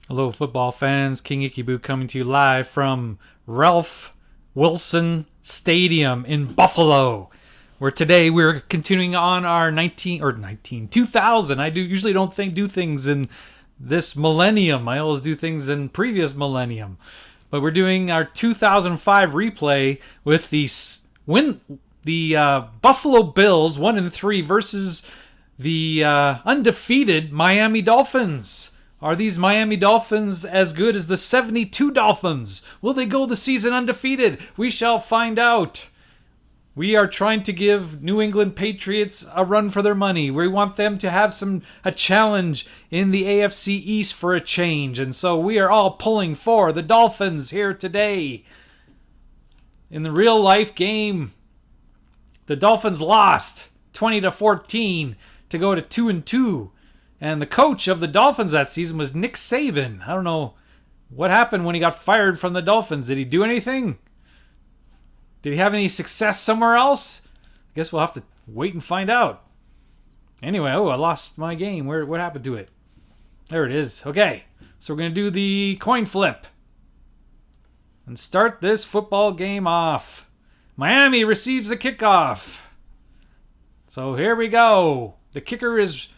Hello, football fans. King Ikibu coming to you live from Ralph Wilson Stadium in Buffalo, where today we're continuing on our 2000. I usually don't do things in this millennium. I always do things in previous millennium, but we're doing our 2005 replay with the Buffalo Bills 1-3 versus the undefeated Miami Dolphins. Are these Miami Dolphins as good as the 72 Dolphins? Will they go the season undefeated? We shall find out. We are trying to give New England Patriots a run for their money. We want them to have a challenge in the AFC East for a change. And so we are all pulling for the Dolphins here today. In the real life game, the Dolphins lost 20-14 to go to 2-2. And the coach of the Dolphins that season was Nick Saban. I don't know what happened when he got fired from the Dolphins. Did he do anything? Did he have any success somewhere else? I guess we'll have to wait and find out. Anyway, I lost my game. What happened to it? There it is. Okay, so we're going to do the coin flip and start this football game off. Miami receives the kickoff. So here we go. The kicker is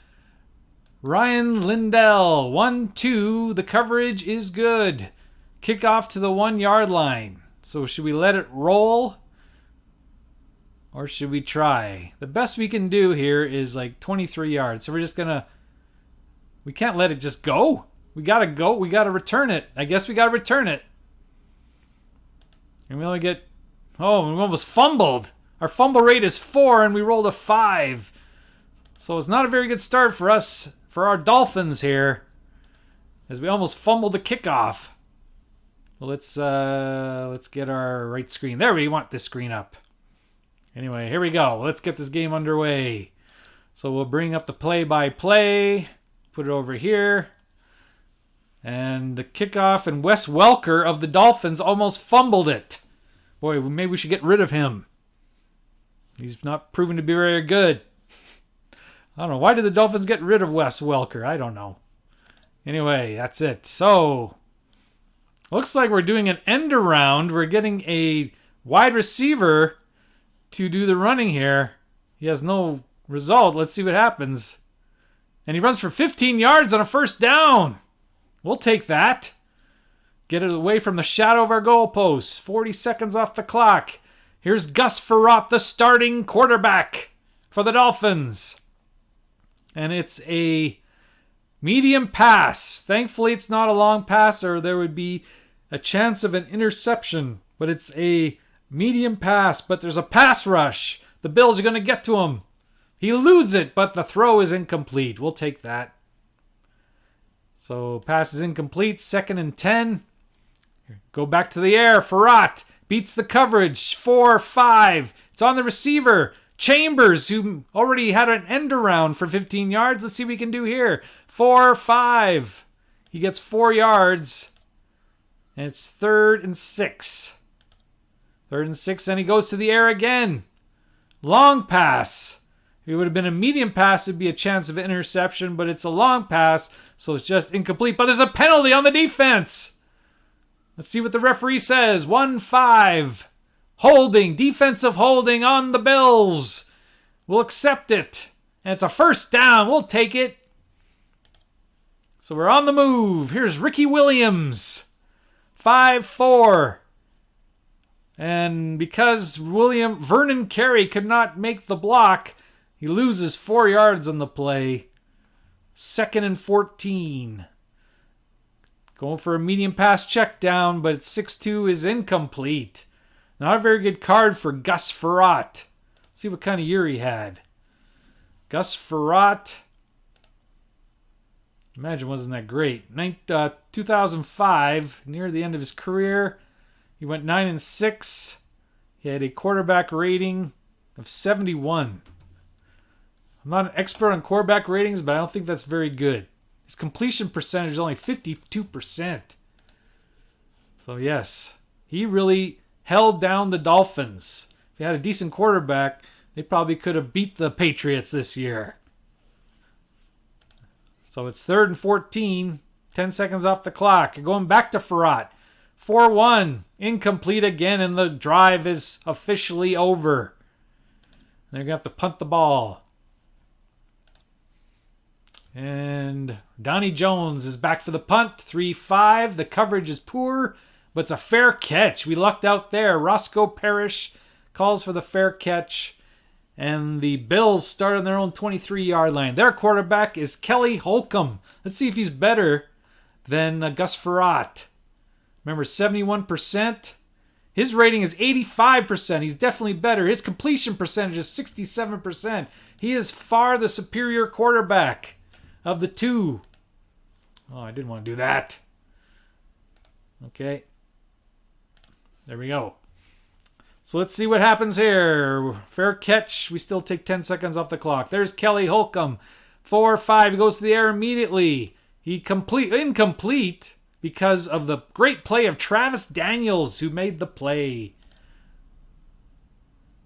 Ryan Lindell. 1-2. The coverage is good. Kickoff to the 1 yard line. So should we let it roll? Or should we try? The best we can do here is like 23 yards. So we're just going to... We can't let it just go. We got to go. We got to return it. I guess we got to return it. And we only get... Oh, we almost fumbled. Our fumble rate is 4 and we rolled a 5. So it's not a very good start for us, for our Dolphins here, as we almost fumbled the kickoff. Well, let's get our right screen. There, we want this screen up. Anyway, here we go. Let's get this game underway. So we'll bring up the play-by-play, put it over here. And the kickoff, and Wes Welker of the Dolphins almost fumbled it. Boy, maybe we should get rid of him. He's not proven to be very good. I don't know. Why did the Dolphins get rid of Wes Welker? I don't know. Anyway, that's it. So, looks like we're doing an end around. We're getting a wide receiver to do the running here. He has no result. Let's see what happens. And he runs for 15 yards on a first down. We'll take that. Get it away from the shadow of our goalposts. 40 seconds off the clock. Here's Gus Ferrotte, the starting quarterback for the Dolphins. And it's a medium pass. Thankfully, it's not a long pass, or there would be a chance of an interception. But it's a medium pass, but there's a pass rush. The Bills are going to get to him. He loses it, but the throw is incomplete. We'll take that. So, pass is incomplete. 2nd and 10. Go back to the air. Ferrotte beats the coverage. 4-5. It's on the receiver. Chambers, who already had an end around for 15 yards. Let's see what we can do here. 4-5. He gets 4 yards. And it's 3rd and 6. 3rd and 6, and he goes to the air again. Long pass. If it would have been a medium pass, it would be a chance of interception, but it's a long pass, so it's just incomplete. But there's a penalty on the defense. Let's see what the referee says. 1-5. Holding, defensive holding on the Bills. We'll accept it. And it's a first down. We'll take it. So we're on the move. Here's Ricky Williams. 5-4. And because Vernon Carey could not make the block, he loses 4 yards on the play. 2nd and 14. Going for a medium pass check down, but 6-2 is incomplete. Not a very good card for Gus Ferrotte. Let's see what kind of year he had. Gus Ferrotte, imagine wasn't that great. 2005, near the end of his career, he went 9-6. He had a quarterback rating of 71. I'm not an expert on quarterback ratings, but I don't think that's very good. His completion percentage is only 52%. So yes, he really held down the Dolphins. If he had a decent quarterback, they probably could have beat the Patriots this year. So it's 3rd and 14. 10 seconds off the clock. Going back to Ferrotte. 4-1. Incomplete again, and the drive is officially over. They're going to have to punt the ball. And Donnie Jones is back for the punt. 3-5. The coverage is poor, but it's a fair catch. We lucked out there. Roscoe Parrish calls for the fair catch. And the Bills start on their own 23-yard line. Their quarterback is Kelly Holcomb. Let's see if he's better than Gus Ferrotte. Remember, 71%. His rating is 85%. He's definitely better. His completion percentage is 67%. He is far the superior quarterback of the two. Oh, I didn't want to do that. Okay. There we go. So let's see what happens here. Fair catch. We still take 10 seconds off the clock. There's Kelly Holcomb. 4-5. He goes to the air immediately. Incomplete because of the great play of Travis Daniels, who made the play.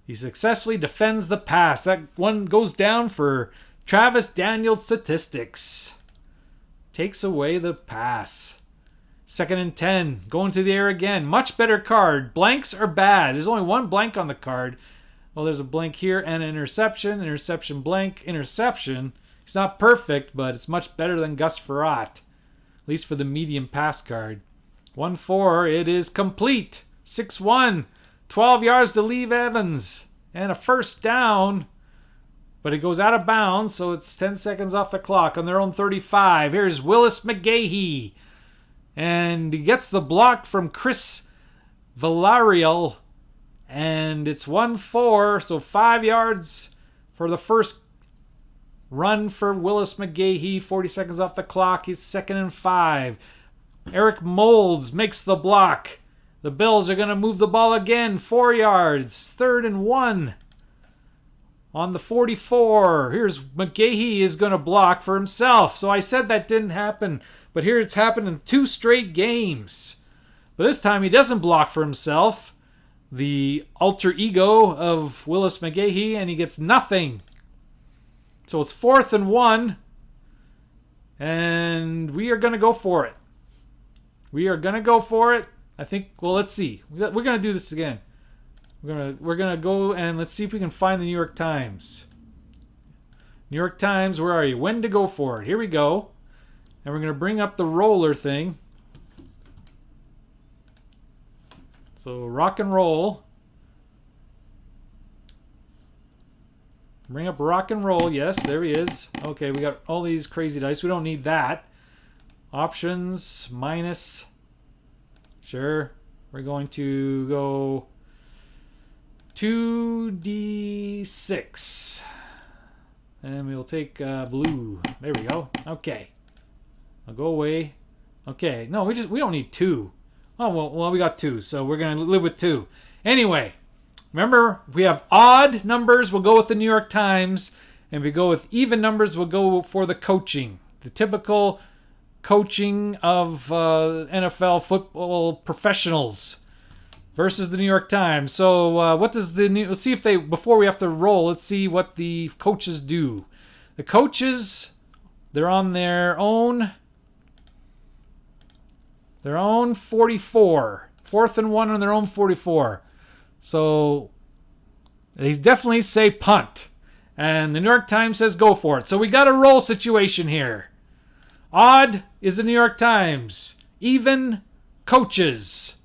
He successfully defends the pass. That one goes down for Travis Daniels statistics. Takes away the pass. 2nd and 10. Going to the air again. Much better card. Blanks are bad. There's only one blank on the card. Well, there's a blank here and an interception. Interception, blank, interception. It's not perfect, but it's much better than Gus Ferrotte. At least for the medium pass card. 1-4. It is complete. 6-1. 12 yards to Lee Evans. And a first down. But it goes out of bounds, so it's 10 seconds off the clock on their own 35. Here's Willis McGahee. And he gets the block from Chris Villarreal. And it's 1-4. So 5 yards for the first run for Willis McGahee. 40 seconds off the clock. He's 2nd and 5. Eric Moulds makes the block. The Bills are going to move the ball again. 4 yards. 3rd and 1. On the 44. Here's McGahee is going to block for himself. So I said that didn't happen. But here it's happened in 2 straight games. But this time he doesn't block for himself. The alter ego of Willis McGahee, and he gets nothing. So it's 4th and 1. And we are going to go for it. We are going to go for it. I think, well, let's see. We're going to do this again. We're gonna go and let's see if we can find the New York Times. New York Times, where are you? When to go for it. Here we go. And we're going to bring up the roller thing. So rock and roll. Bring up rock and roll. Yes, there he is. Okay, we got all these crazy dice. We don't need that. Options, minus. Sure. We're going to go 2d6. And we'll take blue. There we go. Okay. I'll go away. Okay. No, we don't need 2. Oh, well, we got 2, so we're going to live with 2. Anyway, remember, if we have odd numbers, we'll go with the New York Times. And if we go with even numbers, we'll go for the coaching. The typical coaching of NFL football professionals versus the New York Times. So what does let's see if they, before we have to roll, let's see what the coaches do. The coaches, they're on their own 44. 4th and 1 on their own 44. So they definitely say punt. And the New York Times says go for it. So we got a roll situation here. Odd is the New York Times. Even, coaches.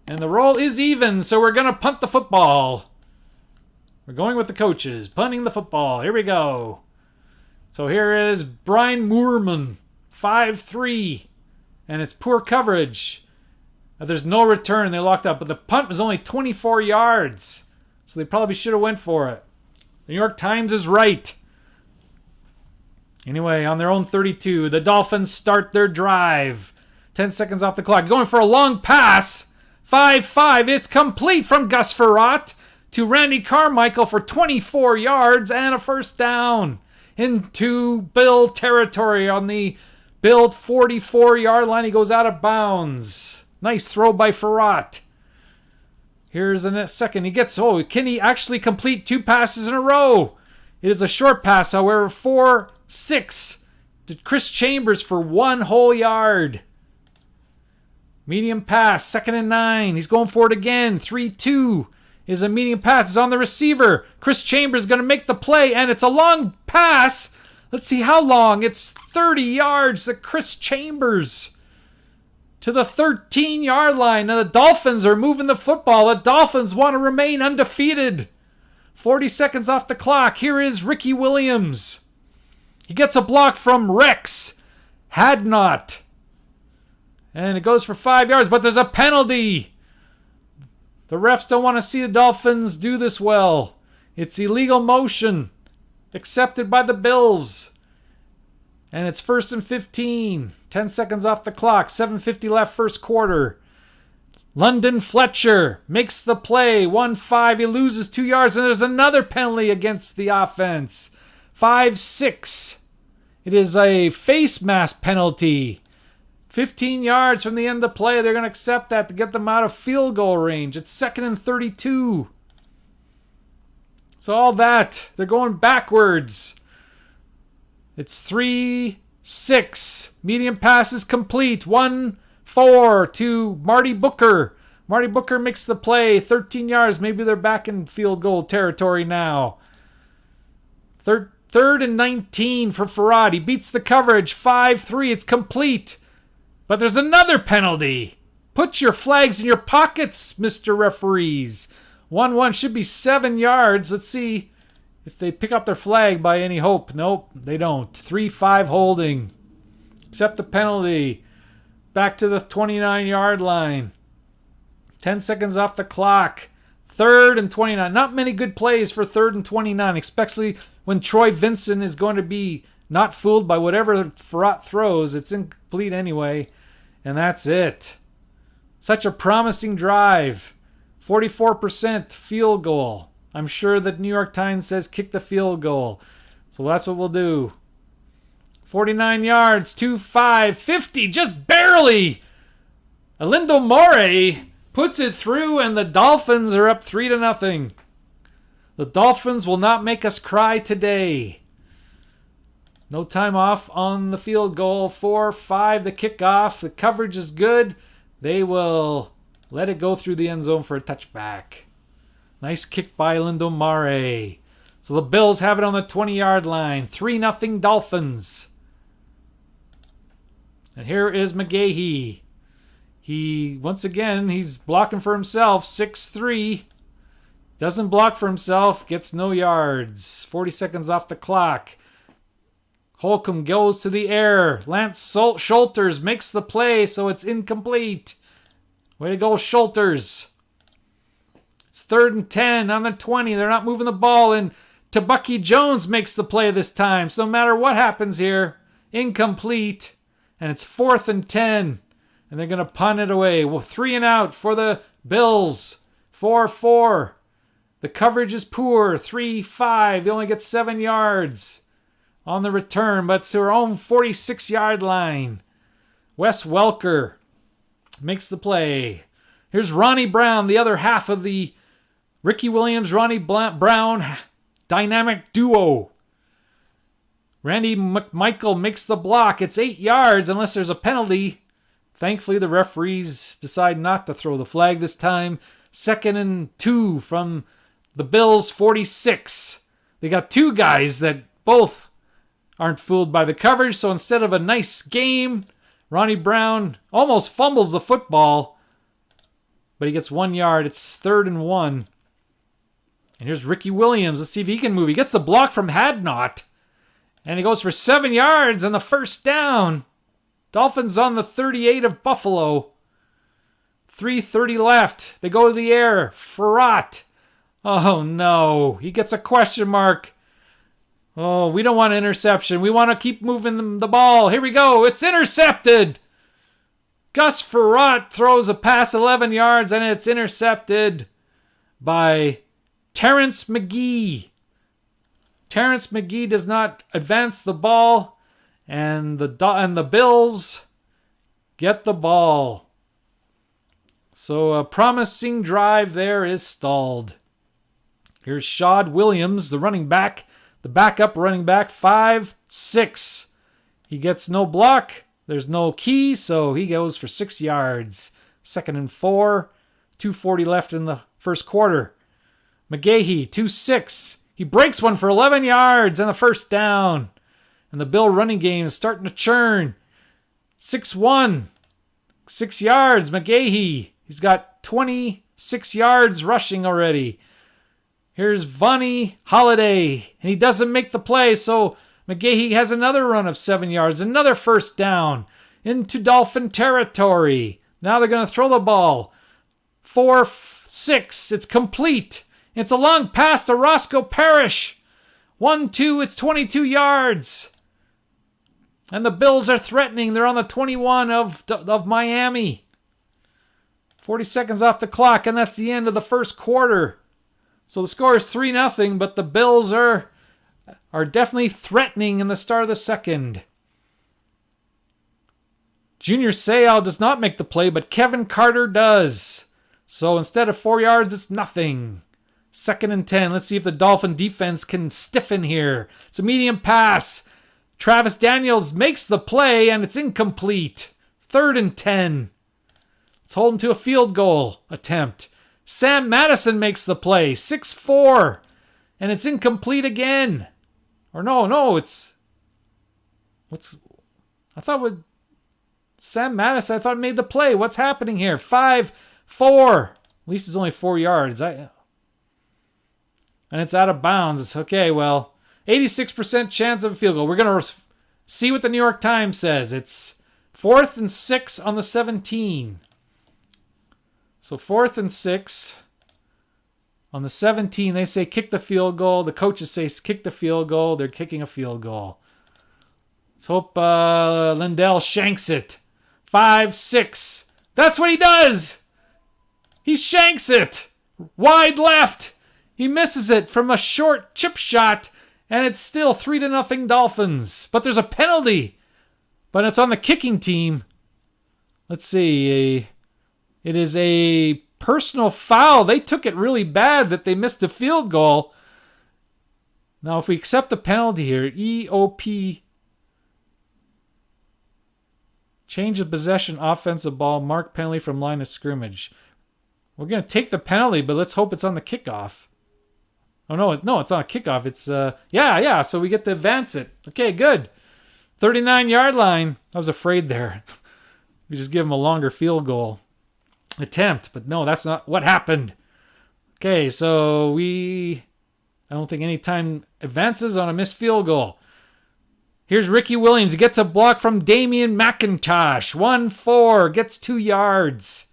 And the roll is even, so we're going to punt the football. We're going with the coaches. Punting the football. Here we go. So here is Brian Moorman. 5-3. And it's poor coverage. There's no return. They locked up. But the punt was only 24 yards. So they probably should have went for it. The New York Times is right. Anyway, on their own 32, the Dolphins start their drive. 10 seconds off the clock. Going for a long pass. 5-5. It's complete from Gus Ferrotte to Randy Carmichael for 24 yards and a first down into Bill territory on the Bill 44-yard line. He goes out of bounds. Nice throw by Ferrotte. Here's the next second. He gets, can he actually complete 2 passes in a row? It is a short pass, however, 4-6 to Chris Chambers for 1 whole yard. Medium pass, 2nd and 9. He's going for it again. 3-2 is a medium pass. It's on the receiver. Chris Chambers is going to make the play, and it's a long pass. Let's see how long. It's 30 yards to Chris Chambers to the 13-yard line. Now the Dolphins are moving the football. The Dolphins want to remain undefeated. 40 seconds off the clock. Here is Ricky Williams. He gets a block from Rex Hadnot. And it goes for 5 yards, but there's a penalty. The refs don't want to see the Dolphins do this well. It's illegal motion accepted by the Bills. And it's 1st and 15. 10 seconds off the clock. 7:50 left first quarter. London Fletcher makes the play. 1-5. He loses 2 yards. And there's another penalty against the offense. 5-6. It is a face mask penalty. 15 yards from the end of the play. They're going to accept that to get them out of field goal range. It's 2nd and 32. So all that, they're going backwards. It's 3-6. Medium pass is complete. 1-4 to Marty Booker. Marty Booker makes the play. 13 yards. Maybe they're back in field goal territory now. Third and 19 for Ferrotte. He beats the coverage. 5-3. It's complete. But there's another penalty. Put your flags in your pockets, Mr. Referees. 1-1 should be 7 yards. Let's see if they pick up their flag by any hope. Nope, they don't. 3-5 holding. Accept the penalty. Back to the 29-yard line. 10 seconds off the clock. 3rd and 29. Not many good plays for 3rd and 29, especially when Troy Vincent is going to be not fooled by whatever Ferrotte throws. It's incomplete anyway. And that's it. Such a promising drive. 44% field goal. I'm sure that New York Times says kick the field goal. So that's what we'll do. 49 yards, 2-5, 50, just barely. Alindo More puts it through, and the Dolphins are up 3-0. The Dolphins will not make us cry today. No time off on the field goal. 4-5 the kickoff. The coverage is good. They will let it go through the end zone for a touchback. Nice kick by Lindo Mare. So the Bills have it on the 20-yard line. 3-0 Dolphins. And here is McGahee. Once again, he's blocking for himself. 6'3". Doesn't block for himself. Gets no yards. 40 seconds off the clock. Holcomb goes to the air. Lance Schulters makes the play, so it's incomplete. Way to go, Schulters. It's 3rd and 10 on the 20. They're not moving the ball, and Tabucky Jones makes the play this time. So no matter what happens here, incomplete. And it's 4th and 10. And they're going to punt it away. Well, 3 and out for the Bills. 4-4. The coverage is poor. 3-5. They only get 7 yards on the return, but it's to her own 46-yard line. Wes Welker makes the play. Here's Ronnie Brown, the other half of the Ricky Williams, Ronnie Brown dynamic duo. Randy McMichael makes the block. It's 8 yards unless there's a penalty. Thankfully, the referees decide not to throw the flag this time. 2nd and 2 from the Bills' 46. They got 2 guys that both aren't fooled by the coverage, so instead of a nice game, Ronnie Brown almost fumbles the football, but he gets 1 yard. It's 3rd and 1. And here's Ricky Williams. Let's see if he can move. He gets the block from Hadnot, and he goes for 7 yards on the first down. Dolphins on the 38 of Buffalo. 3:30 left. They go to the air. Ferrotte. Oh, no. He gets a question mark. Oh, we don't want an interception. We want to keep moving the ball. Here we go. It's intercepted. Gus Ferrotte throws a pass 11 yards, and it's intercepted by Terrence McGee. Terrence McGee does not advance the ball, and the Bills get the ball. So a promising drive there is stalled. Here's Shad Williams, the running back, the backup running back, 5'6". He gets no block. There's no key, so he goes for 6 yards. 2nd and 4. 2:40 left in the first quarter. McGahee, 2-6. He breaks one for 11 yards and the first down. And the Bill running game is starting to churn. 6-1. 6 yards, McGahee. He's got 26 yards rushing already. Here's Vonnie Holiday, and he doesn't make the play, so McGahee has another run of 7 yards, another first down into Dolphin territory. Now they're going to throw the ball. 4-6, it's complete. It's a long pass to Roscoe Parrish. 1-2, it's 22 yards. And the Bills are threatening. They're on the 21 of Miami. 40 seconds off the clock, and that's the end of the first quarter. So the score is 3-0, but the Bills are definitely threatening in the start of the second. Junior Seau does not make the play, but Kevin Carter does. So instead of 4 yards, it's nothing. 2nd and 10. Let's see if the Dolphin defense can stiffen here. It's a medium pass. Travis Daniels makes the play, and it's incomplete. 3rd and 10. Let's hold him to a field goal attempt. Sam Madison makes the play. 6-4. And it's incomplete again. Or no, it's... I thought with Sam Madison, I thought made the play. What's happening here? 5-4. At least it's only 4 yards. And it's out of bounds. It's okay, well, 86% chance of a field goal. We're going to see what the New York Times says. It's 4th and 6 on the 17. So 4th and 6 on the 17. They say kick the field goal. The coaches say kick the field goal. They're kicking a field goal. Let's hope Lindell shanks it. 5-6. That's what he does. He shanks it. Wide left. He misses it from a short chip shot, and it's still 3-0 Dolphins. But there's a penalty. But it's on the kicking team. Let's see. It is a personal foul. They took it really bad that they missed the field goal. Now, if we accept the penalty here, EOP, change of possession, offensive ball, mark penalty from line of scrimmage. We're going to take the penalty, but let's hope it's on the kickoff. Oh, no, it's not a kickoff. It's, yeah, so we get to advance it. Okay, good. 39-yard line. I was afraid there. We just give them a longer field goal attempt, but no, that's not what happened. Okay, so I don't think any time advances on a missed field goal. Here's Ricky Williams. He gets a block from Damian McIntosh. 1-4, gets 2 yards.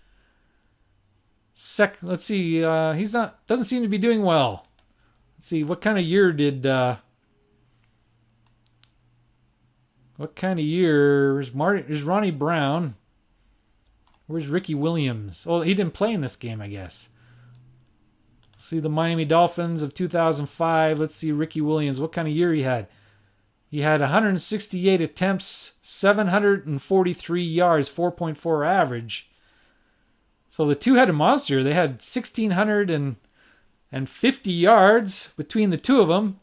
Let's see, doesn't seem to be doing well. Let's see, what kind of year is Ronnie Brown? Where's Ricky Williams? Oh, he didn't play in this game, I guess. See the Miami Dolphins of 2005. Let's see Ricky Williams. What kind of year he had? He had 168 attempts, 743 yards, 4.4 average. So the two-headed monster, they had 1,650 yards between the two of them.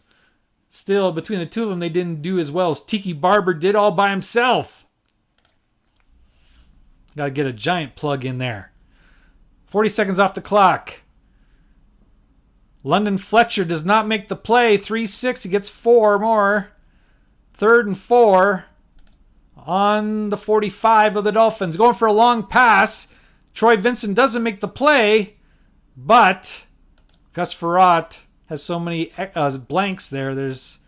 Still, between the two of them, they didn't do as well as Tiki Barber did all by himself. Got to get a giant plug in there. 40 seconds off the clock. London Fletcher does not make the play. 3-6. He gets 4 more. 3rd and 4 on the 45 of the Dolphins. Going for a long pass. Troy Vincent doesn't make the play, but Gus Ferrotte has so many blanks there. There's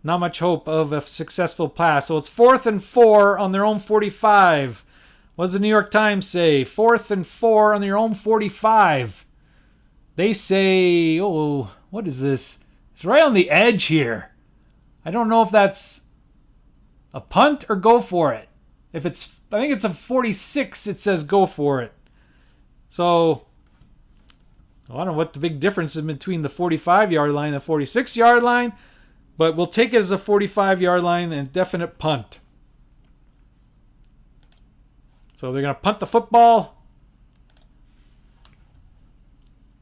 not much hope of a successful pass. So it's 4th and 4 on their own 45. What does the New York Times say? 4th and 4 on their own 45. They say, what is this? It's right on the edge here. I don't know if that's a punt or go for it. I think it's a 46, it says go for it. So, I don't know what the big difference is between the 45-yard line and the 46-yard line, but we'll take it as a 45-yard line and definite punt. So they're going to punt the football.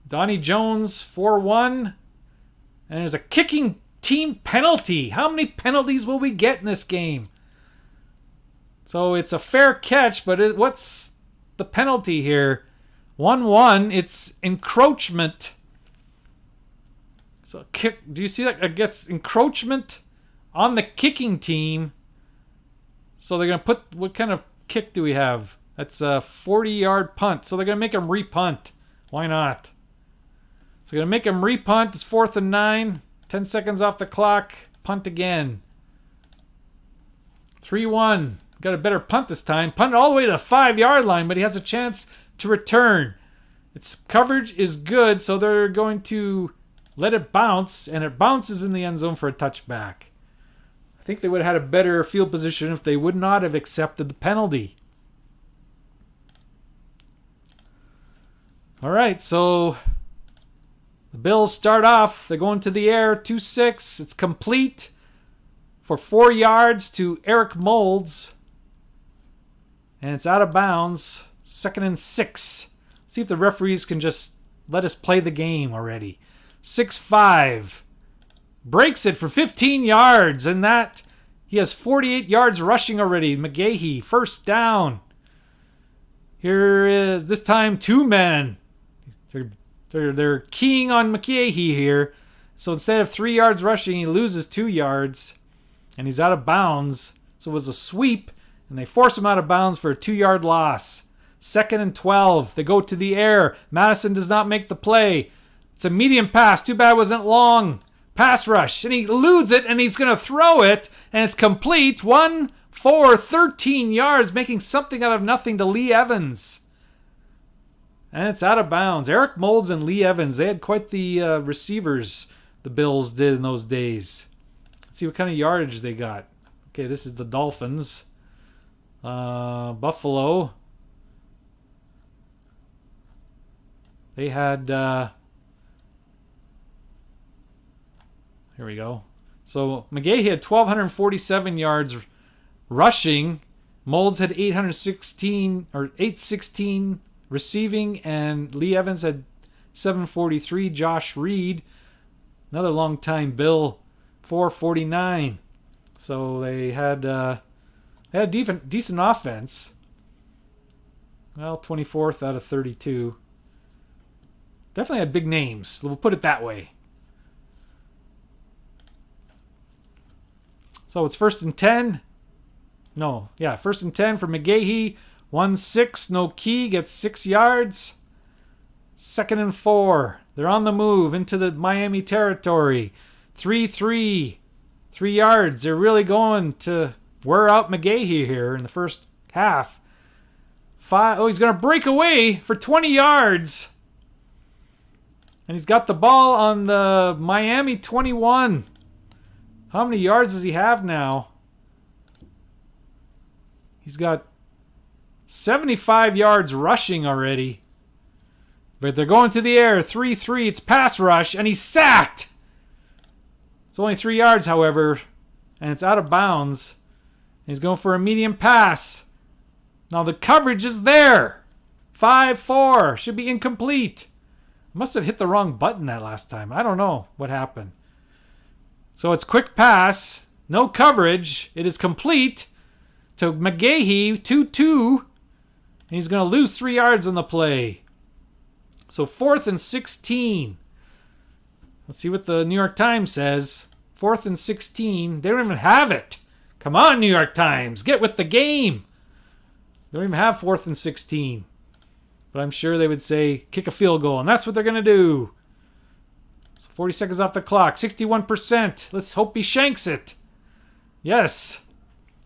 Donnie Jones, 4-1. And there's a kicking team penalty. How many penalties will we get in this game? So it's a fair catch, but what's the penalty here? 1-1. It's encroachment. So kick. Do you see that? It gets encroachment on the kicking team. So they're going to put, what kind of kick do we have? That's a 40-yard punt. So they're going to make him repunt. Why not? So they're going to make him repunt. It's 4th and 9. 10 seconds off the clock. Punt again. 3-1. Got a better punt this time. Punt all the way to the 5-yard line, but he has a chance to return. Its coverage is good, so they're going to let it bounce, and it bounces in the end zone for a touchback. I think they would have had a better field position if they would not have accepted the penalty. All right, so the Bills start off. They're going to the air, 2-6. It's complete for 4 yards to Eric Moulds. And it's out of bounds. 2nd and 6. See if the referees can just let us play the game already. 6-5. Breaks it for 15 yards. And that, he has 48 yards rushing already. McGahee, first down. Here is, this time, 2 men. They're keying on McGahee here. So instead of 3 yards rushing, he loses 2 yards. And he's out of bounds. So it was a sweep. And they force him out of bounds for a 2-yard loss. 2nd and 12. They go to the air. Madison does not make the play. It's a medium pass. Too bad it wasn't long. Pass rush. And he eludes it, and he's going to throw it. And it's complete. 1 for 13 yards, making something out of nothing to Lee Evans. And it's out of bounds. Eric Moulds and Lee Evans, they had quite the receivers the Bills did in those days. Let's see what kind of yardage they got. Okay, this is the Dolphins. Buffalo. They had here we go. So McGahee had 1,247 yards rushing. Moulds had 816 receiving, and Lee Evans had 743. Josh Reed, another long-time Bill, 449. So they had decent offense. Well, 24th out of 32. Definitely had big names. We'll put it that way. So it's 1st and 10. No, yeah, 1st and 10 for McGahee. 1-6, no key, gets 6 yards. 2nd and 4. They're on the move into the Miami territory. 3-3. 3 yards. They're really going to wear out McGahee here in the first half. He's going to break away for 20 yards. And he's got the ball on the Miami 21. How many yards does he have now? He's got 75 yards rushing already. But they're going to the air. 3-3. It's pass rush. And he's sacked. It's only 3 yards, however. And it's out of bounds. He's going for a medium pass. Now the coverage is there. 5-4. Should be incomplete. Must have hit the wrong button that last time. I don't know what happened. So it's quick pass. No coverage. It is complete to McGahee. 2-2. And he's going to lose 3 yards on the play. So 4th and 16. Let's see what the New York Times says. 4th and 16. They don't even have it. Come on, New York Times. Get with the game. They don't even have 4th and 16. But I'm sure they would say, kick a field goal. And that's what they're going to do. So 40 seconds off the clock. 61%. Let's hope he shanks it. Yes.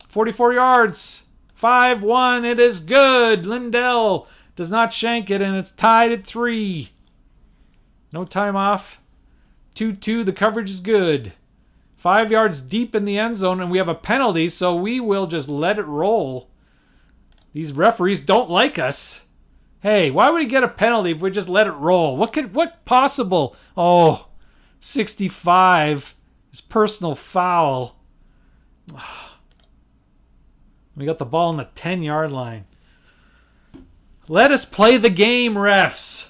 44 yards. 5-1. It is good. Lindell does not shank it, and it's tied at 3. No time off. 2-2. The coverage is good. 5 yards deep in the end zone, and we have a penalty, so we will just let it roll. These referees don't like us. Hey, why would he get a penalty if we just let it roll? What possible? Oh, 65 is personal foul. We got the ball on the 10-yard line. Let us play the game, refs.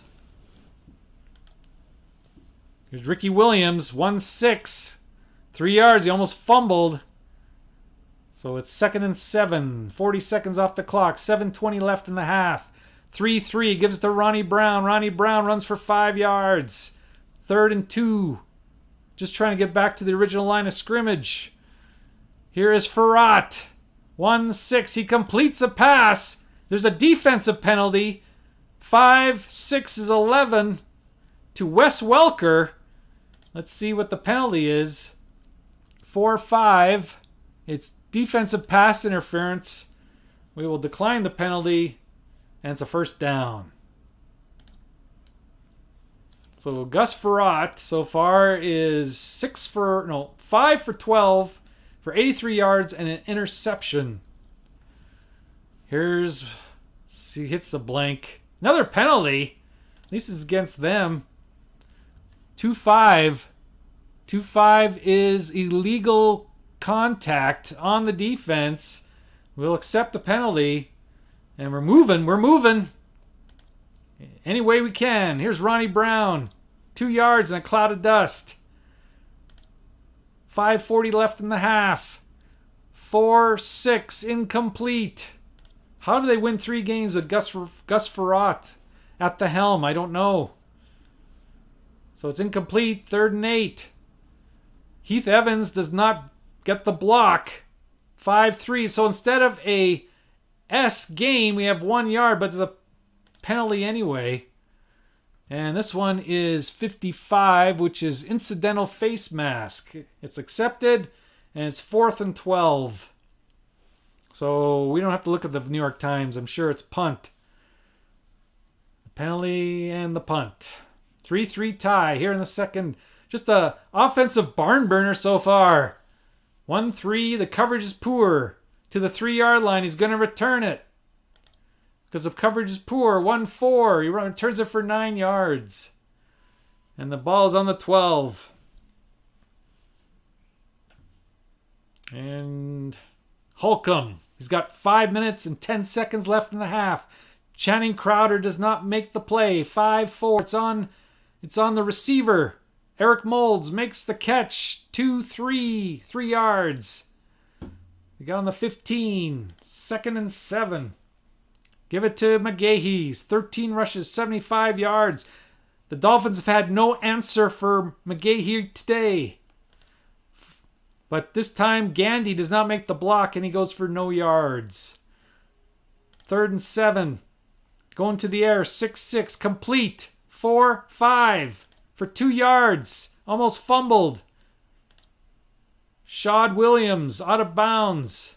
Here's Ricky Williams, 1-6. 3 yards, he almost fumbled. So it's 2nd and 7. 40 seconds off the clock. 7:20 left in the half. 3-3. Gives it to Ronnie Brown. Ronnie Brown runs for 5 yards. 3rd and 2. Just trying to get back to the original line of scrimmage. Here is Ferrotte. 1-6. He completes a pass. There's a defensive penalty. 5-6 is 11 to Wes Welker. Let's see what the penalty is. 4-5. It's defensive pass interference. We will decline the penalty, and it's a first down. So Gus Ferrotte so far is 5 for 12 for 83 yards and an interception. He hits the blank. Another penalty. At least it's against them. 2-5. 2-5 is illegal contact on the defense. We'll accept the penalty. And we're moving. We're moving. Any way we can. Here's Ronnie Brown. 2 yards and a cloud of dust. 5:40 left in the half. 4-6 incomplete. How do they win 3 games with Gus Ferrotte at the helm? I don't know. So it's incomplete. 3rd and 8. Heath Evans does not get the block. 5-3. So instead of a S gain, we have 1 yard, but there's a penalty anyway. And this one is 55, which is incidental face mask. It's accepted, and it's 4th and 12. So we don't have to look at the New York Times. I'm sure it's punt. The penalty and the punt. 3-3 tie here in the second. Just a offensive barn burner so far. 1-3. The coverage is poor. To the 3-yard line. He's going to return it. Because the coverage is poor. 1-4. He returns it for 9 yards. And the ball's on the 12. And Holcomb. He's got 5 minutes and 10 seconds left in the half. Channing Crowder does not make the play. 5-4. It's on the receiver. Eric Moulds makes the catch. 2-3. 3 yards. They got on the 15. 2nd and 7. Give it to McGahee. 13 rushes, 75 yards. The Dolphins have had no answer for McGahee today. But this time, Gandy does not make the block, and he goes for no yards. 3rd and 7. Going to the air. 6-6. Complete. 4-5 for 2 yards. Almost fumbled. Shad Williams out of bounds.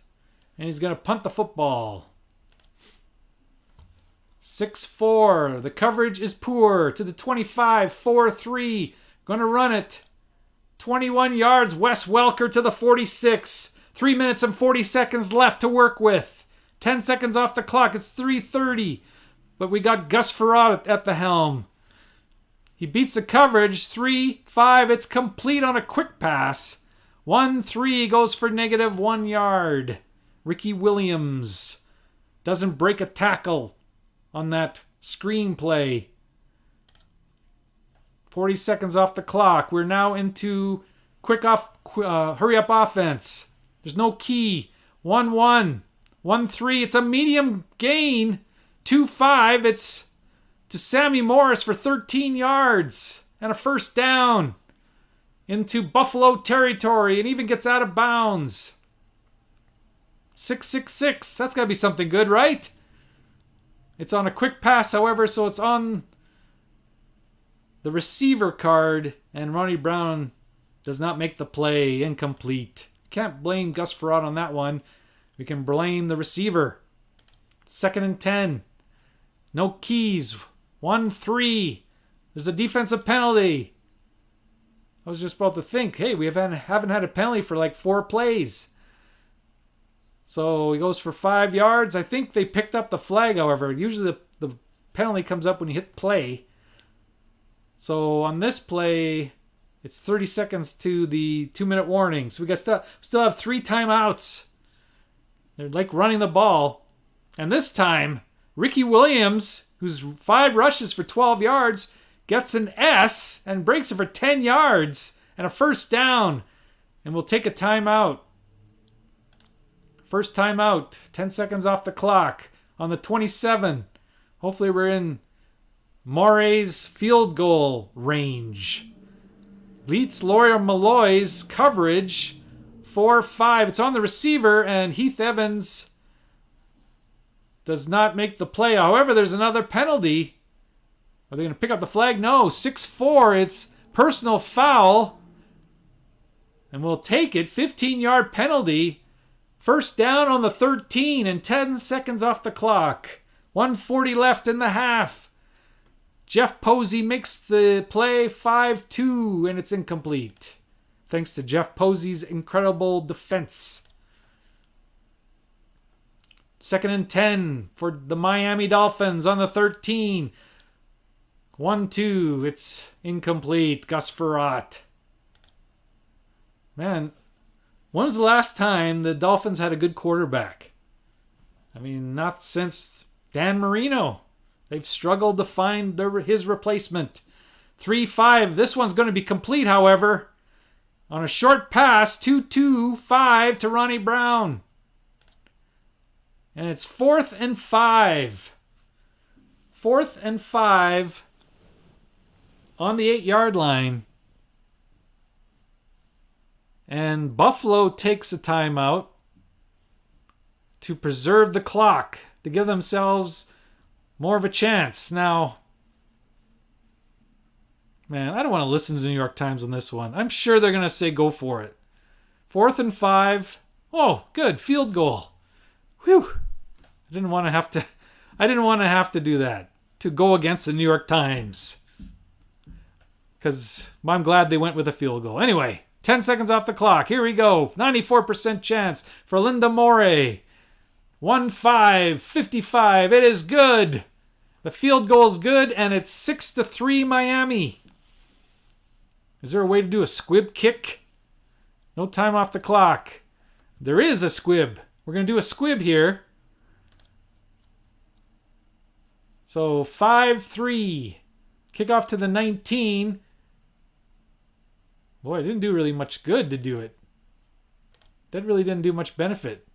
And he's going to punt the football. 6-4. The coverage is poor. To the 25. 4-3. Going to run it. 21 yards. Wes Welker to the 46. 3 minutes and 40 seconds left to work with. 10 seconds off the clock. It's 3:30. But we got Gus Ferrotte at the helm. He beats the coverage. 3-5. It's complete on a quick pass. 1-3 goes for -1 yard. Ricky Williams doesn't break a tackle on that screen play. 40 seconds off the clock. We're now into hurry up offense. There's no key. 1-1. 1-3. It's a medium gain. 2-5. It's to Sammy Morris for 13 yards and a first down into Buffalo territory, and even gets out of bounds. 6-6-6. That's got to be something good, right? It's on a quick pass, however, so it's on the receiver card, and Ronnie Brown does not make the play. Incomplete. Can't blame Gus Ferrotte on that one. We can blame the receiver. 2nd and 10. No keys. 1-3. There's a defensive penalty. I was just about to think, hey, we haven't had a penalty for like 4 plays. So he goes for 5 yards. I think they picked up the flag, however. Usually the penalty comes up when you hit play. So on this play, it's 30 seconds to the 2-minute warning. So we got still have 3 timeouts. They're like running the ball. And this time, Ricky Williams, who's 5 rushes for 12 yards, gets an S and breaks it for 10 yards and a first down. And we'll take a timeout. First time out. 10 seconds off the clock. On the 27. Hopefully we're in Morey's field goal range. Blitz Lawyer Malloy's coverage. 4-5. It's on the receiver, and Heath Evans does not make the play. However, there's another penalty. Are they going to pick up the flag? No. 6-4. It's personal foul. And we'll take it. 15-yard penalty. First down on the 13 and 10 seconds off the clock. 1:40 left in the half. Jeff Posey makes the play 5-2, and it's incomplete. Thanks to Jeff Posey's incredible defense. 2nd and 10 for the Miami Dolphins on the 13. 1-2. It's incomplete. Gus Ferrotte. Man, when was the last time the Dolphins had a good quarterback? I mean, not since Dan Marino. They've struggled to find his replacement. 3-5. This one's going to be complete, however. On a short pass, 2-2-5 to Ronnie Brown. And it's 4th and 5. 4th and 5 on the 8-yard line. And Buffalo takes a timeout to preserve the clock, to give themselves more of a chance. Now, man, I don't want to listen to the New York Times on this one. I'm sure they're going to say go for it. 4th and 5. Oh, good. Field goal. Whew. I didn't want to have to do that, to go against the New York Times. Because I'm glad they went with a field goal. Anyway, 10 seconds off the clock. Here we go. 94% chance for Linda Morey. 1-5, 55. It is good. The field goal is good, and it's 6-3 Miami. Is there a way to do a squib kick? No time off the clock. There is a squib. We're going to do a squib here. So 5-3. Kickoff to the 19. Boy, it didn't do really much good to do it. That really didn't do much benefit.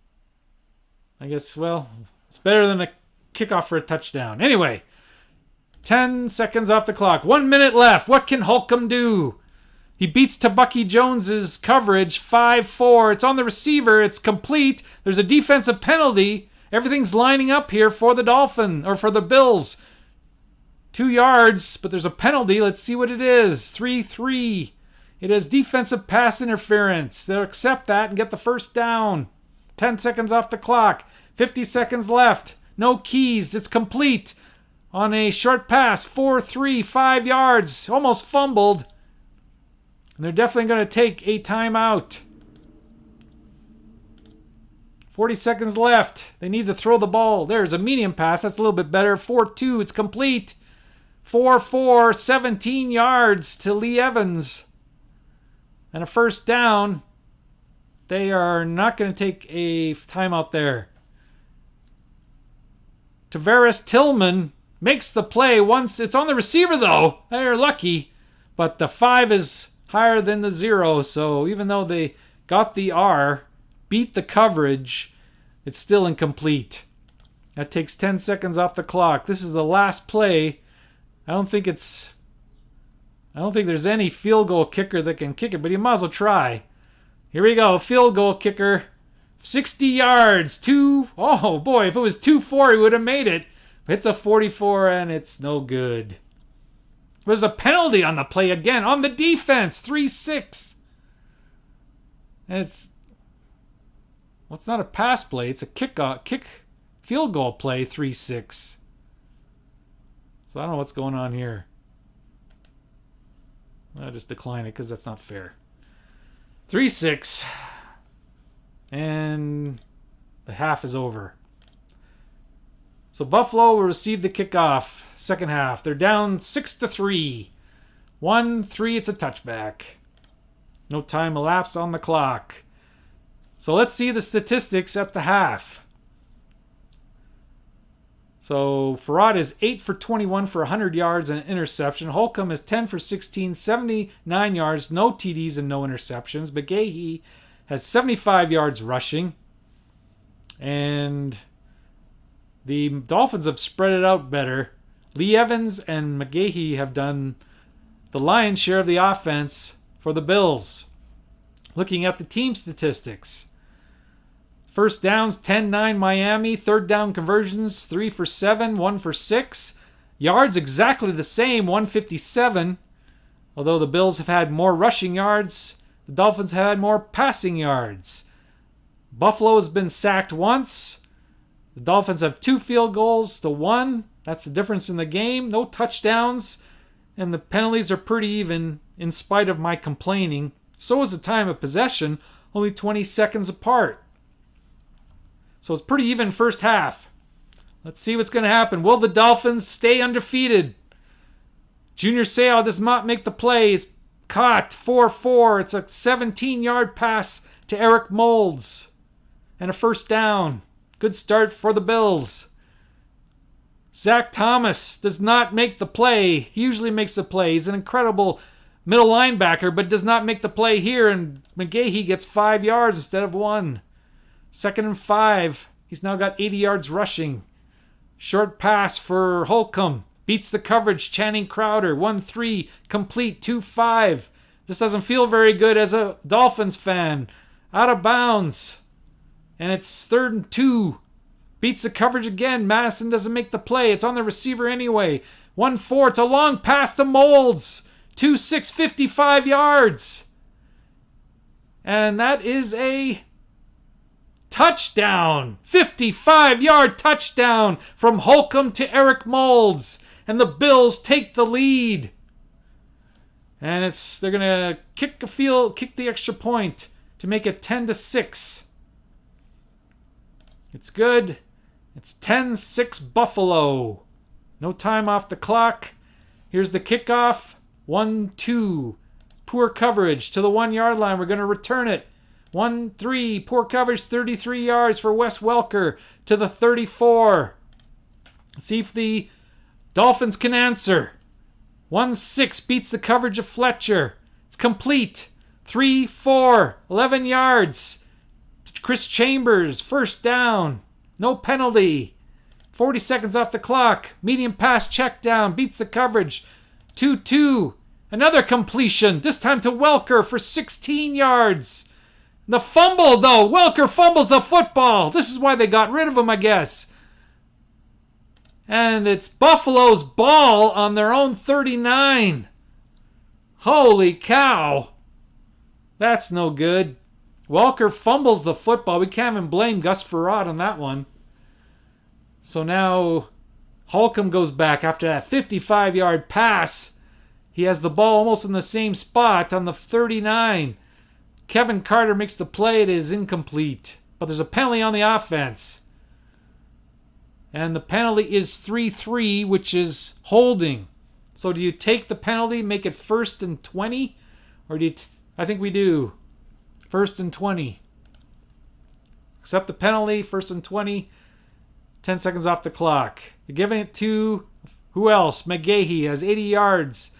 I guess, well, it's better than a kickoff for a touchdown. Anyway, 10 seconds off the clock. 1 minute left. What can Holcomb do? He beats Tabucky Jones's coverage 5-4. It's on the receiver. It's complete. There's a defensive penalty. Everything's lining up here for the for the Bills. 2 yards, but there's a penalty. Let's see what it is. 3-3. It is defensive pass interference. They'll accept that and get the first down. 10 seconds off the clock. 50 seconds left. No keys. It's complete. On a short pass. 4-3. 5 yards. Almost fumbled. And they're definitely going to take a timeout. 40 seconds left. They need to throw the ball. There's a medium pass. That's a little bit better. 4-2. It's complete. 4-4. 17 yards to Lee Evans. And a first down. They are not going to take a timeout there. Tavares Tillman makes the play once. It's on the receiver, though. They're lucky. But the 5 is higher than the 0. So even though they got the R, beat the coverage, it's still incomplete. That takes 10 seconds off the clock. This is the last play. I don't think there's any field goal kicker that can kick it, but you might as well try. Here we go. Field goal kicker. 60 yards. Oh boy, if it was 2-4, he would have made it. But it's a 44 and it's no good. There's a penalty on the play again. On the defense. 3-6. And it's not a pass play. It's a kick field goal play. 3-6. So I don't know what's going on here. I'll just decline it because that's not fair. 3-6. And the half is over. So Buffalo will receive the kickoff. Second half. They're down 6-3. 1-3. It's a touchback. No time elapsed on the clock. So let's see the statistics at the half. So Ferrotte is 8 for 21 for 100 yards and an interception. Holcomb is 10 for 16, 79 yards, no TDs and no interceptions. McGahee has 75 yards rushing. And the Dolphins have spread it out better. Lee Evans and McGahee have done the lion's share of the offense for the Bills. Looking at the team statistics. First downs, 10-9 Miami. Third down conversions, 3 for 7, 1 for 6. Yards exactly the same, 157. Although the Bills have had more rushing yards, the Dolphins have had more passing yards. Buffalo has been sacked once. The Dolphins have 2 field goals to 1. That's the difference in the game. No touchdowns. And the penalties are pretty even in spite of my complaining. So is the time of possession, only 20 seconds apart. So it's pretty even first half. Let's see what's going to happen. Will the Dolphins stay undefeated? Junior Seau does not make the play. It's caught 4-4. It's a 17-yard pass to Eric Moulds. And a first down. Good start for the Bills. Zach Thomas does not make the play. He usually makes the play. He's an incredible middle linebacker, but does not make the play here. And McGahee gets 5 yards instead of 1. 2nd and 5. He's now got 80 yards rushing. Short pass for Holcomb. Beats the coverage. Channing Crowder. 1-3. Complete. 2-5. This doesn't feel very good as a Dolphins fan. Out of bounds. And it's 3rd and 2. Beats the coverage again. Madison doesn't make the play. It's on the receiver anyway. 1-4. It's a long pass to Moulds. 2-6. 55 yards. And that is a touchdown. 55-yard touchdown from Holcomb to Eric Moulds. And the Bills take the lead. And they're going to kick the extra point to make it 10-6. It's good. It's 10-6 Buffalo. No time off the clock. Here's the kickoff. 1-2. Poor coverage to the 1-yard line. We're going to return it. 1-3. Poor coverage. 33 yards for Wes Welker to the 34. Let's see if the Dolphins can answer. 1-6 beats the coverage of Fletcher. It's complete. 3-4. 11 yards. Chris Chambers, first down. No penalty. 40 seconds off the clock. Medium pass check down. Beats the coverage. 2-2. Another completion. This time to Welker for 16 yards. The fumble, though. Welker fumbles the football. This is why they got rid of him, I guess. And it's Buffalo's ball on their own 39. Holy cow. That's no good. Welker fumbles the football. We can't even blame Gus Ferrotte on that one. So now Holcomb goes back after that 55-yard pass. He has the ball almost in the same spot on the 39. Kevin Carter makes the play. It is incomplete. But there's a penalty on the offense. And the penalty is 3-3, which is holding. So do you take the penalty, make it 1st and 20? Or do you... I think we do. 1st and 20. Accept the penalty. 1st and 20. 10 seconds off the clock. You're giving it to who else? McGahee has 80 yards.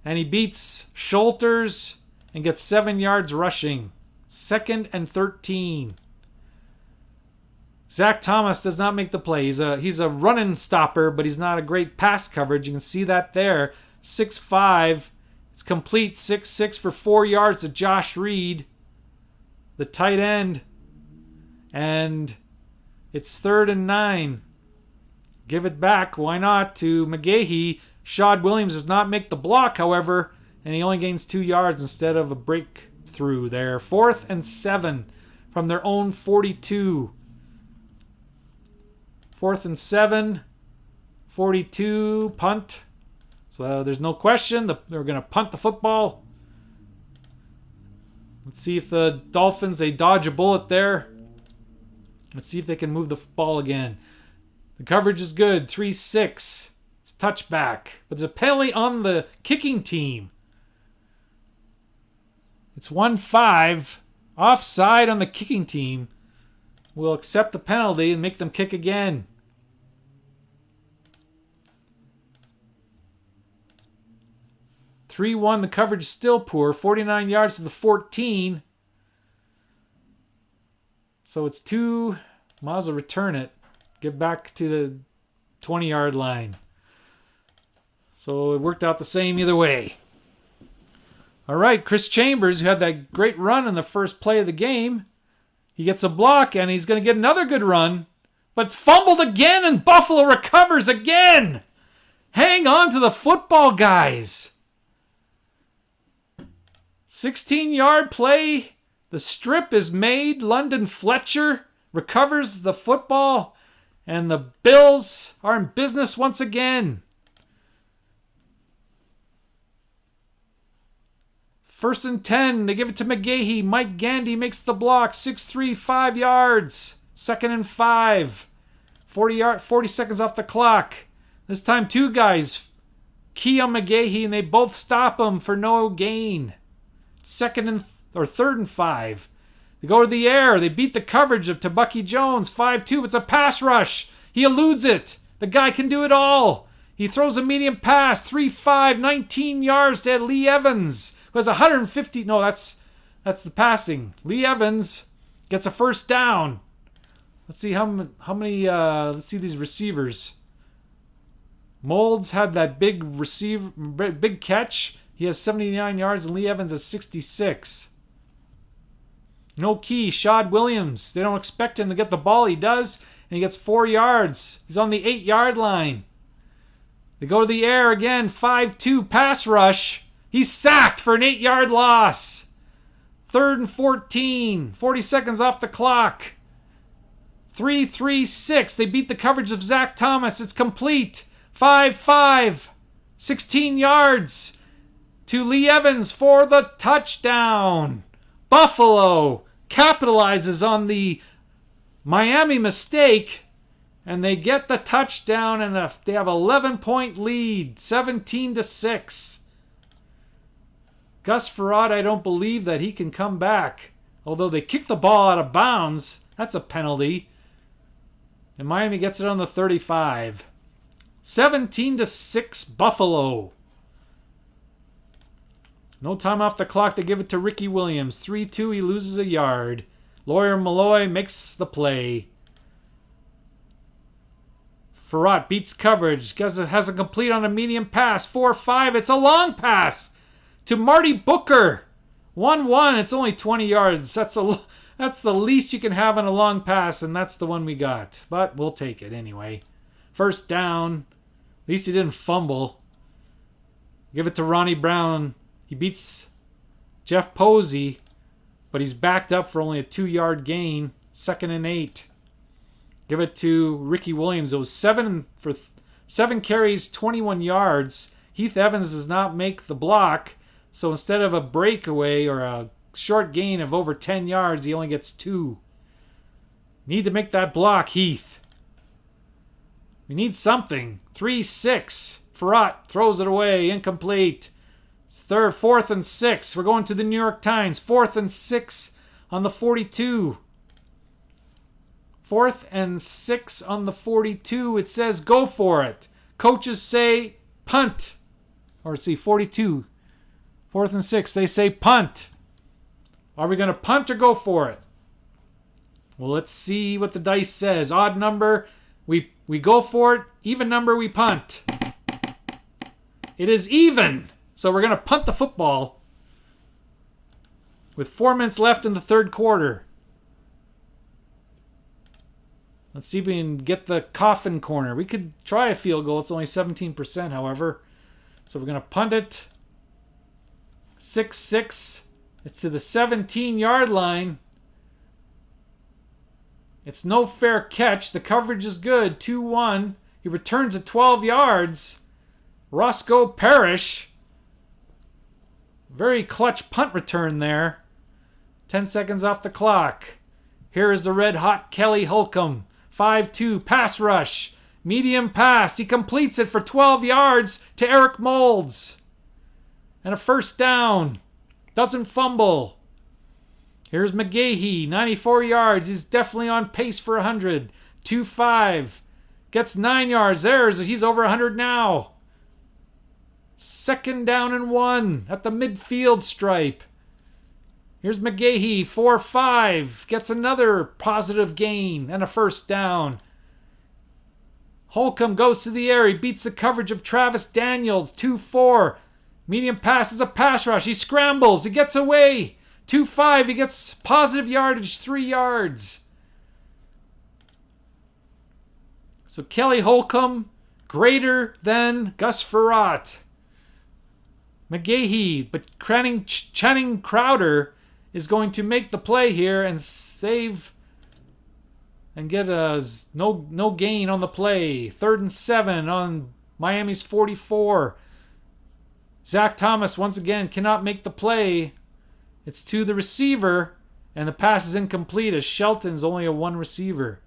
And he beats Schulters and gets 7 yards rushing. 2nd and 13. Zach Thomas does not make the play. He's a run-and stopper, but he's not a great pass coverage. You can see that there. 6'5". It's complete. 6'6" for 4 yards to Josh Reed, the tight end. And it's 3rd and 9. Give it back. Why not to McGahee? Shad Williams does not make the block, however, and he only gains 2 yards instead of a breakthrough there. 4th and 7 from their own 42. 4th and 7. 42. Punt. So there's no question. They're going to punt the football. Let's see if the Dolphins, they dodge a bullet there. Let's see if they can move the ball again. The coverage is good. 3-6. It's touchback. But there's a penalty on the kicking team. It's 1-5. Offside on the kicking team. We'll accept the penalty and make them kick again. The coverage is still poor. 49 yards to the 14. So it's 2 Might as well return it. Get back to the 20-yard line. So it worked out the same either way. All right, Chris Chambers, who had that great run in the first play of the game, he gets a block, and he's going to get another good run. But it's fumbled again, and Buffalo recovers again. Hang on to the football, guys. 16-yard play. The strip is made. London Fletcher recovers the football, and the Bills are in business once again. First and 10. They give it to McGahee. Mike Gandy makes the block. 6'3", 5 yards. Second and 5. 40 seconds off the clock. This time 2 guys key on McGahee, and they both stop him for no gain. Third and 5. They go to the air. They beat the coverage of Tabucky Jones. 5-2. It's a pass rush. He eludes it. The guy can do it all. He throws a medium pass. 3-5, 19 yards to Lee Evans. Who has 150. No, that's the passing. Lee Evans gets a first down. Let's see how many. Let's see these receivers. Molds had that big catch. He has 79 yards, and Lee Evans has 66. No key. Shad Williams. They don't expect him to get the ball. He does, and he gets 4 yards. He's on the 8-yard line. They go to the air again. 5-2 pass rush. He's sacked for an 8-yard loss. 3rd and 14. 40 seconds off the clock. 3-3-6. They beat the coverage of Zach Thomas. It's complete. 5-5. 16 yards to Lee Evans for the touchdown. Buffalo capitalizes on the Miami mistake, and they get the touchdown, and they have 11-point lead, 17-6. Gus Ferrotte, I don't believe that he can come back. Although they kicked the ball out of bounds. That's a penalty. And Miami gets it on the 35. 17-6 Buffalo. No time off the clock. They give it to Ricky Williams. 3-2. He loses a yard. Lawyer Malloy makes the play. Ferrotte beats coverage. Has a complete on a medium pass. 4-5. It's a long pass to Marty Booker. 1-1. It's only 20 yards. That's the least you can have on a long pass, and that's the one we got. But we'll take it anyway. First down. At least he didn't fumble. Give it to Ronnie Brown. He beats Jeff Posey, but he's backed up for only a 2-yard gain. 2nd and 8. Give it to Ricky Williams. It was 7 carries, 21 yards. Heath Evans does not make the block. So instead of a breakaway or a short gain of over 10 yards, he only gets 2. Need to make that block, Heath. We need something. 3-6. Ferrotte throws it away. Incomplete. It's 4th and 6. We're going to the New York Times. 4th and 6 on the 42. 4th and 6 on the 42. It says go for it. Coaches say punt. Or see, 42. 4th and 6. They say punt. Are we going to punt or go for it? Well, let's see what the dice says. Odd number, we go for it. Even number, we punt. It is even. So we're going to punt the football with 4 minutes left in the 3rd quarter. Let's see if we can get the coffin corner. We could try a field goal. It's only 17%, however. So we're going to punt it. 6-6. It's to the 17-yard line. It's no fair catch. The coverage is good. 2-1. He returns at 12 yards. Roscoe Parrish. Very clutch punt return there. 10 seconds off the clock. Here is the red-hot Kelly Holcomb. 5-2 pass rush. Medium pass. He completes it for 12 yards to Eric Molds. And a first down. Doesn't fumble. Here's McGahee. 94 yards. He's definitely on pace for 100. 2-5. Gets 9 yards. He's over 100 now. 2nd down and 1 at the midfield stripe. Here's McGahee, 4-5. Gets another positive gain and a first down. Holcomb goes to the air. He beats the coverage of Travis Daniels, 2-4. Medium pass is a pass rush. He scrambles. He gets away. 2-5. He gets positive yardage, 3 yards. So Kelly Holcomb greater than Gus Ferrotte. McGahee, but Channing Crowder is going to make the play here and save and get a no gain on the play. 3rd and 7 on Miami's 44. Zach Thomas once again cannot make the play. It's to the receiver, and the pass is incomplete as Shelton's only a 1 receiver.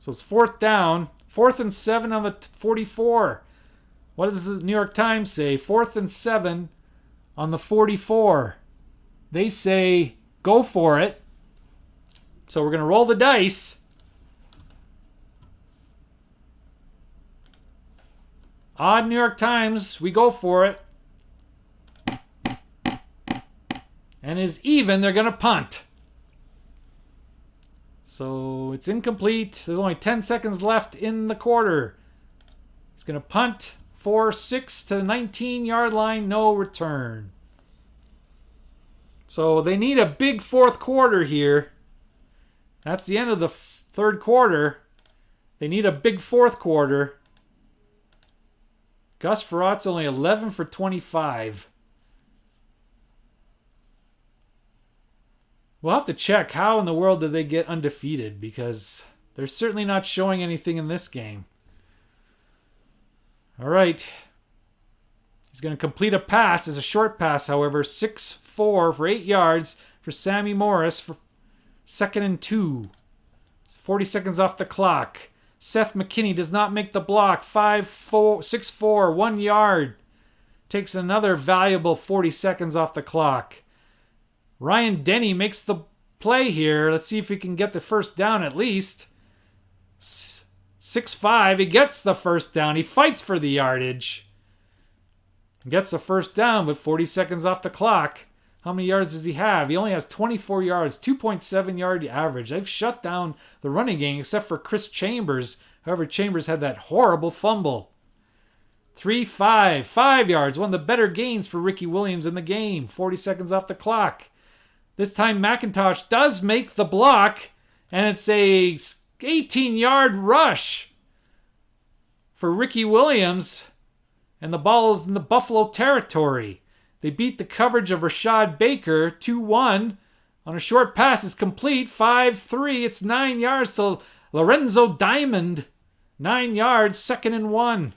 So it's 4th down. 4th and 7 on the 44. What does the New York Times say? 4th and 7 on the 44. They say, go for it. So we're going to roll the dice. Odd New York Times, we go for it. And is even, they're going to punt. So it's incomplete. There's only 10 seconds left in the quarter. He's going to punt for 6 to the 19-yard line. No return. So they need a big 4th quarter here. That's the end of the 3rd quarter. They need a big 4th quarter. Gus Ferrotte's only 11 for 25. We'll have to check how in the world did they get undefeated, because they're certainly not showing anything in this game. All right. He's going to complete a pass. It's a short pass, however. 6-4 for 8 yards for Sammy Morris for 2nd and 2. It's 40 seconds off the clock. Seth McKinney does not make the block. 6-4, 1 yard. Takes another valuable 40 seconds off the clock. Ryan Denny makes the play here. Let's see if he can get the first down at least. 6-5. He gets the first down. He fights for the yardage. Gets the first down with 40 seconds off the clock. How many yards does he have? He only has 24 yards, 2.7 yard average. They've shut down the running game except for Chris Chambers. However, Chambers had that horrible fumble. 3-5. 5 yards. One of the better gains for Ricky Williams in the game. 40 seconds off the clock. This time McIntosh does make the block, and it's a 18-yard rush for Ricky Williams, and the ball is in the Buffalo territory. They beat the coverage of Rashad Baker 2-1 on a short pass. It's complete. 5-3. It's 9 yards to Lorenzo Diamond. 9 yards, 2nd and 1.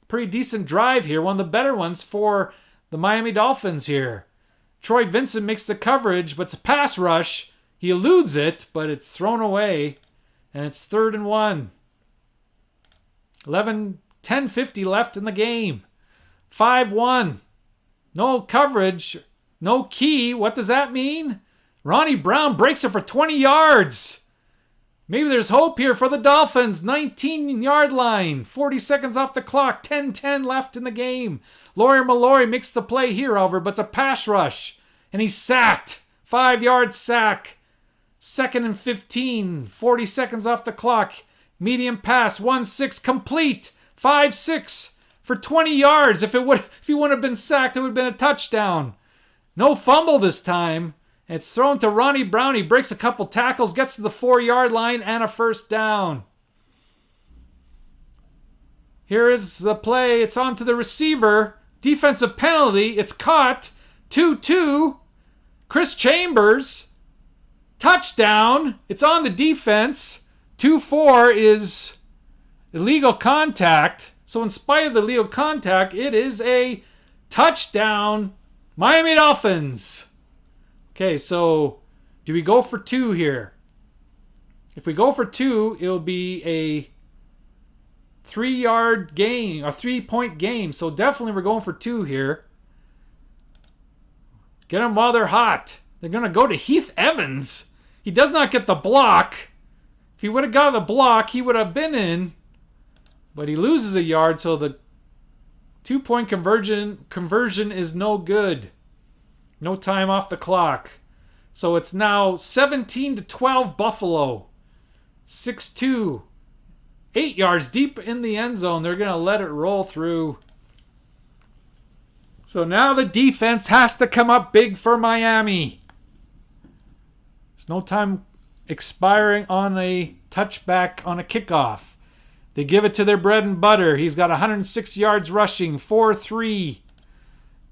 Pretty decent drive here. One of the better ones for the Miami Dolphins here. Troy Vincent makes the coverage, but it's a pass rush. He eludes it, but it's thrown away. And it's 3rd and 1. 10:50 left in the game. 5-1. No coverage. No key. What does that mean? Ronnie Brown breaks it for 20 yards. Maybe there's hope here for the Dolphins. 19-yard line. 40 seconds off the clock. 10:10 left in the game. Lawyer Mallory makes the play here, however, but it's a pass rush. And he's sacked. 5-yard sack. 2nd and 15. 40 seconds off the clock. Medium pass. 1-6 complete. 5-6 for 20 yards. If he wouldn't have been sacked, it would have been a touchdown. No fumble this time. It's thrown to Ronnie Brown. He breaks a couple tackles, gets to the 4-yard line, and a first down. Here is the play. It's on to the receiver. Defensive penalty. It's caught. 2-2. Chris Chambers. Touchdown. It's on the defense. 2-4 is illegal contact. So in spite of the illegal contact, it is a touchdown. Miami Dolphins. Okay, so do we go for 2 here? If we go for 2, it'll be a 3-yard game, or 3-point game. So definitely we're going for 2 here. Get them while they're hot. They're going to go to Heath Evans. He does not get the block. If he would have got the block, he would have been in. But he loses a yard, so the 2-point conversion is no good. No time off the clock. So it's now 17-12 Buffalo. 6-2. 8 yards deep in the end zone. They're going to let it roll through. So now the defense has to come up big for Miami. There's no time expiring on a touchback on a kickoff. They give it to their bread and butter. He's got 106 yards rushing, 4-3.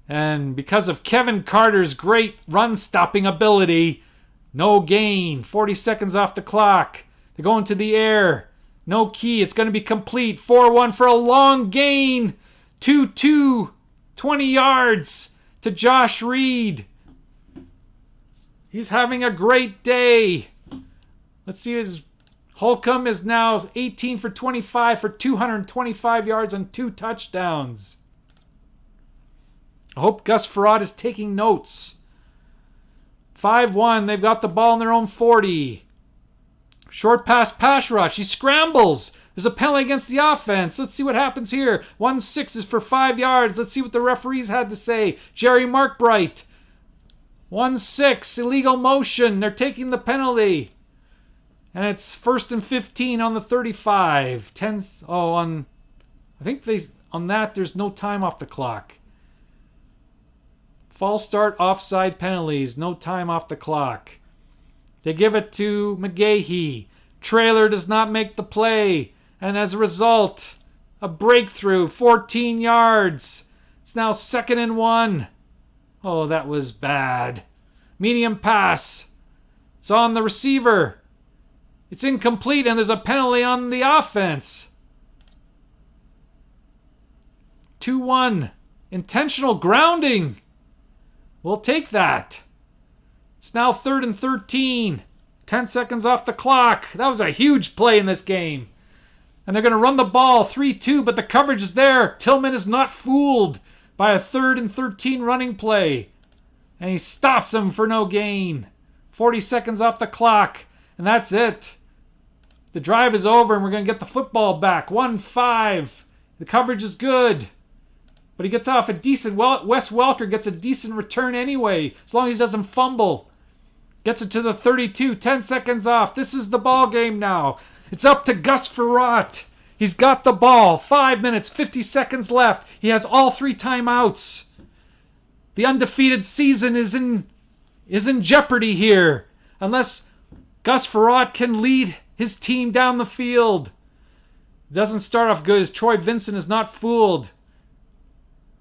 And because of Kevin Carter's great run-stopping ability, no gain. 40 seconds off the clock. They're going to the air. No key. It's going to be complete. 4-1 for a long gain. 2-2. 20 yards to Josh Reed. He's having a great day. Let's see, his Holcomb is now 18 for 25 for 225 yards and 2 touchdowns. I hope Gus Ferrotte is taking notes. 5-1. They've got the ball in their own 40. Short pass rush. He scrambles. There's a penalty against the offense. Let's see what happens here. 1-6 is for 5 yards. Let's see what the referees had to say. Jerry Markbright. 1-6. Illegal motion. They're taking the penalty. And it's 1st and 15 on the 35. On that, there's no time off the clock. False start, offside penalties. No time off the clock. They give it to McGahee. Trailer does not make the play. And as a result, a breakthrough. 14 yards. It's now 2nd and 1. Oh, that was bad. Medium pass. It's on the receiver. It's incomplete, and there's a penalty on the offense. 2-1. Intentional grounding. We'll take that. It's now 3rd and 13. 10 seconds off the clock. That was a huge play in this game. And they're going to run the ball 3-2, but the coverage is there. Tillman is not fooled by a 3rd and 13 running play. And he stops him for no gain. 40 seconds off the clock. And that's it. The drive is over, and we're going to get the football back. 1-5. The coverage is good. But he gets off a decent... Wes Welker gets a decent return anyway, as long as he doesn't fumble. Gets it to the 32. 10 seconds off. This is the ball game now. It's up to Gus Ferrotte. He's got the ball. 5 minutes, 50 seconds left. He has all 3 timeouts. The undefeated season is in jeopardy here. Unless Gus Ferrotte can lead his team down the field. Doesn't start off good as Troy Vincent is not fooled.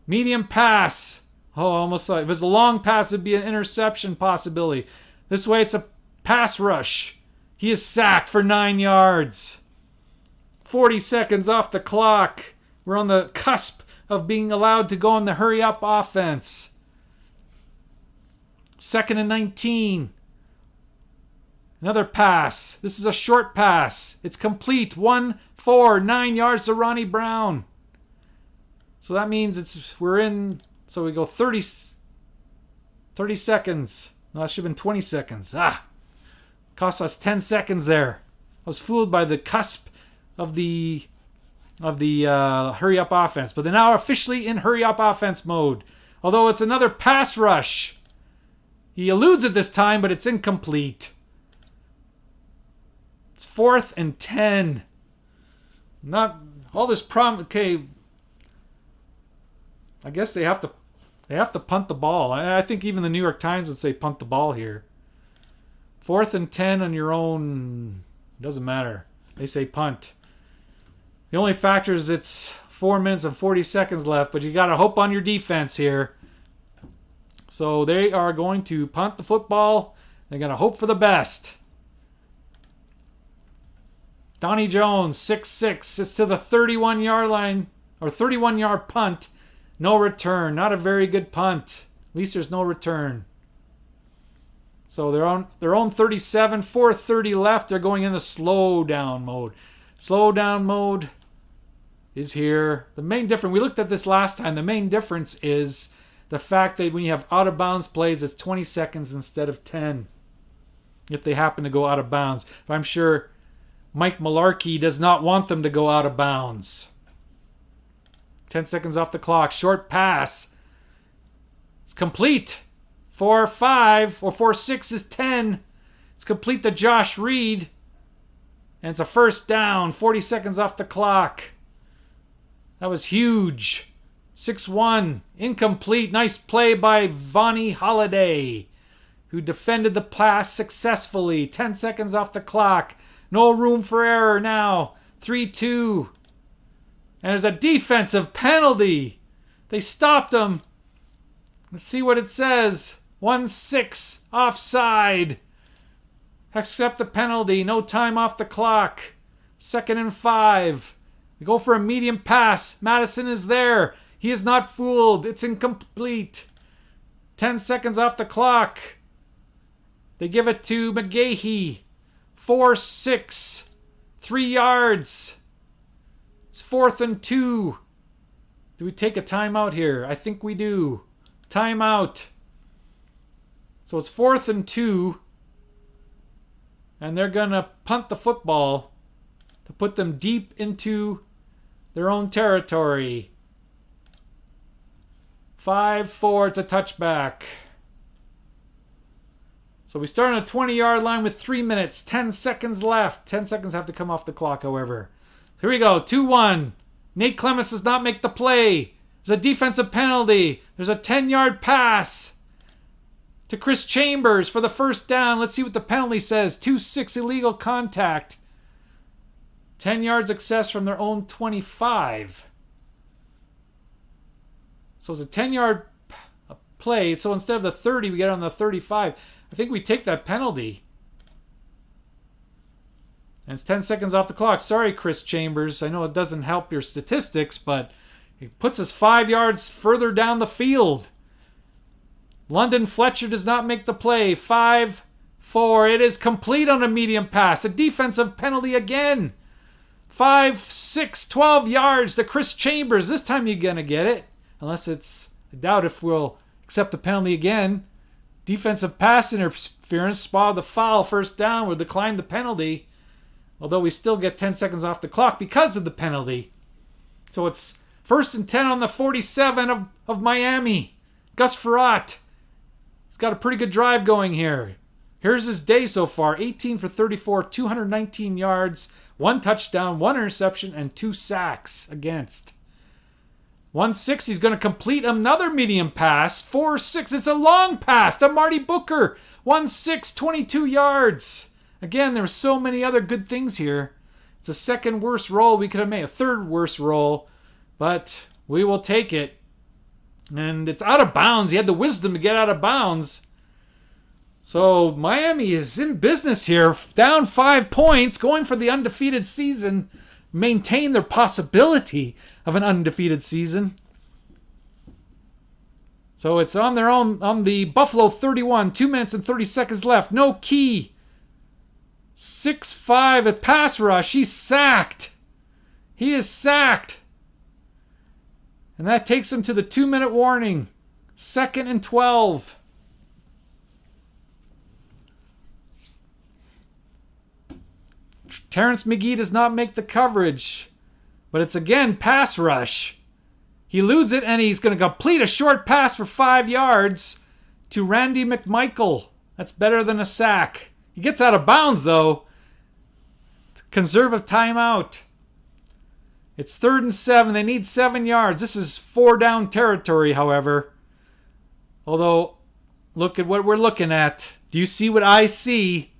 Medium pass. Oh, almost like if it was a long pass, it'd be an interception possibility. This way it's a pass rush. He is sacked for 9 yards. 40 seconds off the clock. We're on the cusp of being allowed to go on the hurry-up offense. 2nd and 19. Another pass. This is a short pass. It's complete. 1-4. 9 yards to Ronnie Brown. So that means we're in. So we go 30 seconds. No, that should have been 20 seconds. Cost us 10 seconds there. I was fooled by the cusp of the hurry up offense. But they're now officially in hurry up offense mode. Although it's another pass rush. He eludes it this time, but it's incomplete. It's 4th and 10. Not all this problem. Okay, I guess they have to punt the ball. I think even the New York Times would say punt the ball here. 4th and 10 on your own. Doesn't matter. They say punt. The only factor is it's 4 minutes and 40 seconds left, but you got to hope on your defense here. So they are going to punt the football. They're going to hope for the best. Donnie Jones, 6'6". It's to the 31-yard line, or 31-yard punt. No return. Not a very good punt. At least there's no return. So they're on their own 37, 4:30 left. They're going in the slow down mode. Slow down mode is here. The main difference, we looked at this last time. The main difference is the fact that when you have out of bounds plays, it's 20 seconds instead of 10. If they happen to go out of bounds. But I'm sure Mike Mularkey does not want them to go out of bounds. 10 seconds off the clock. Short pass. It's complete. 4-5 or 4-6 is 10. Let's complete the Josh Reed. And it's a first down. 40 seconds off the clock. That was huge. 6-1. Incomplete. Nice play by Vonnie Holiday, who defended the pass successfully. 10 seconds off the clock. No room for error now. 3-2. And there's a defensive penalty. They stopped him. Let's see what it says. 1-6. Offside. Accept the penalty. No time off the clock. 2nd and 5. We go for a medium pass. Madison is there. He is not fooled. It's incomplete. 10 seconds off the clock. They give it to McGahee. 4-6. 3 yards. It's 4th and 2. Do we take a timeout here? I think we do. Timeout. So it's 4th and 2. And they're going to punt the football to put them deep into their own territory. 5-4. It's a touchback. So we start on a 20-yard line with 3 minutes. 10 seconds left. 10 seconds have to come off the clock, however. Here we go. 2-1. Nate Clements does not make the play. There's a defensive penalty. There's a 10-yard pass to Chris Chambers for the first down. Let's see what the penalty says. 2-6 illegal contact. 10 yards excess from their own 25. So it's a 10-yard play. So instead of the 30, we get on the 35. I think we take that penalty. And it's 10 seconds off the clock. Sorry, Chris Chambers. I know it doesn't help your statistics, but it puts us 5 yards further down the field. London Fletcher does not make the play. 5-4. It is complete on a medium pass. A defensive penalty again. 5-6, 12 yards to Chris Chambers. This time you're going to get it. Unless it's, I doubt if we'll accept the penalty again. Defensive pass interference. Spa the foul. First down. We'll decline the penalty. Although we still get 10 seconds off the clock because of the penalty. So it's 1st and 10 on the 47 of Miami. Gus Ferrotte. He's got a pretty good drive going here. Here's his day so far. 18 for 34, 219 yards, 1 touchdown, 1 interception, and 2 sacks against. 1-6, he's going to complete another medium pass. 4-6, it's a long pass to Marty Booker. 1-6, 22 yards. Again, there were so many other good things here. It's a second worst roll we could have made, a third worst roll, but we will take it. And it's out of bounds. He had the wisdom to get out of bounds. So Miami is in business here, down 5 points, going for the undefeated season, maintain their possibility of an undefeated season. So it's on their own, on the Buffalo 31, 2 minutes and 30 seconds left. No key. 6-5 at pass rush. He's sacked. He is sacked. And that takes him to the 2-minute warning. 2nd and 12. Terrence McGee does not make the coverage. But it's again pass rush. He eludes it and he's going to complete a short pass for 5 yards to Randy McMichael. That's better than a sack. He gets out of bounds though. Conserve a timeout. It's 3rd and 7. They need 7 yards. This is 4 down territory, however. Although, look at what we're looking at. Do you see what I see?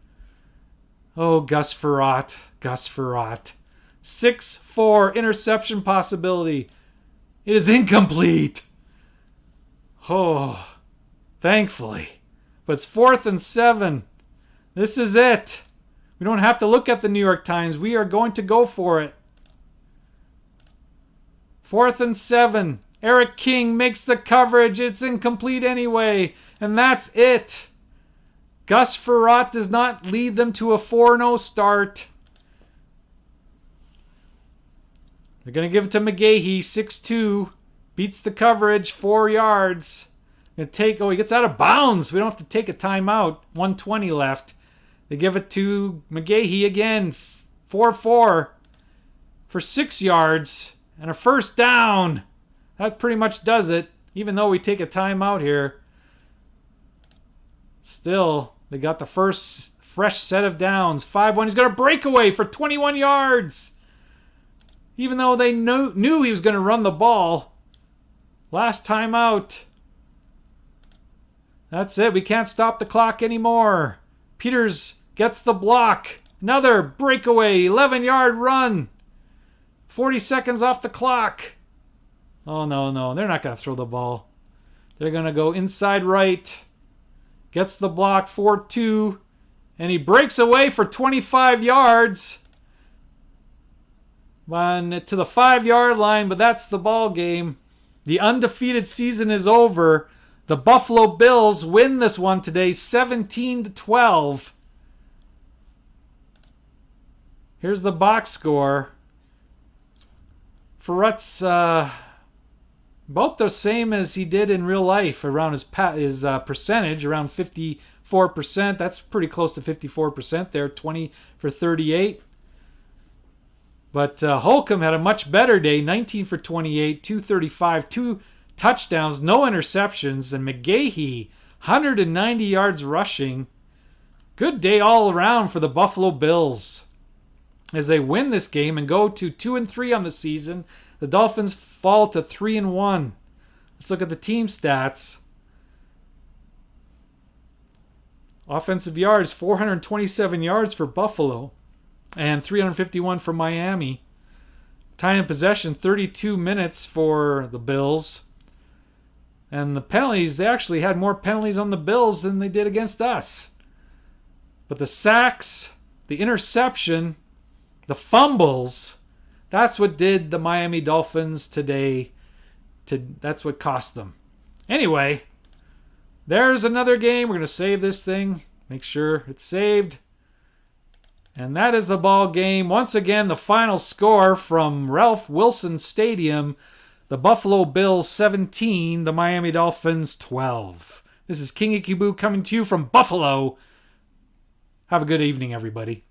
Oh, Gus Ferrotte. Gus Ferrotte. 6-4 interception possibility. It is incomplete. Oh, thankfully. But it's 4th and 7. This is it. We don't have to look at the New York Times. We are going to go for it. 4th and 7. Eric King makes the coverage. It's incomplete anyway. And that's it. Gus Ferrotte does not lead them to a 4-0 start. They're going to give it to McGahee. 6'2". Beats the coverage. 4 yards. He gets out of bounds. We don't have to take a timeout. 1:20 left. They give it to McGahee again. 4-4 for 6 yards. And a first down. That pretty much does it. Even though we take a timeout here. Still, they got the first fresh set of downs. 5-1. He's got a breakaway for 21 yards. Even though they knew he was going to run the ball. Last time out. That's it. We can't stop the clock anymore. Peters gets the block. Another breakaway. 11-yard run. 40 seconds off the clock. Oh, no. They're not going to throw the ball. They're going to go inside right. Gets the block. 4-2. And he breaks away for 25 yards. On to the 5-yard line, but that's the ball game. The undefeated season is over. The Buffalo Bills win this one today, 17-12. Here's the box score. Ferrotte's both the same as he did in real life, around his percentage, around 54%. That's pretty close to 54% there, 20 for 38. But Holcomb had a much better day, 19 for 28, 235, 2 touchdowns, no interceptions. And McGahee, 190 yards rushing. Good day all around for the Buffalo Bills as they win this game and go to 2-3 on the season. The Dolphins fall to 3-1. Let's look at the team stats. Offensive yards, 427 yards for Buffalo and 351 for Miami. Time of possession, 32 minutes for the Bills. And the penalties, they actually had more penalties on the Bills than they did against us. But the sacks, the interception, the fumbles, that's what did the Miami Dolphins today. That's what cost them. Anyway, there's another game. We're going to save this thing. Make sure it's saved. And that is the ball game. Once again, the final score from Ralph Wilson Stadium. The Buffalo Bills 17, the Miami Dolphins 12. This is King Ikibu coming to you from Buffalo. Have a good evening, everybody.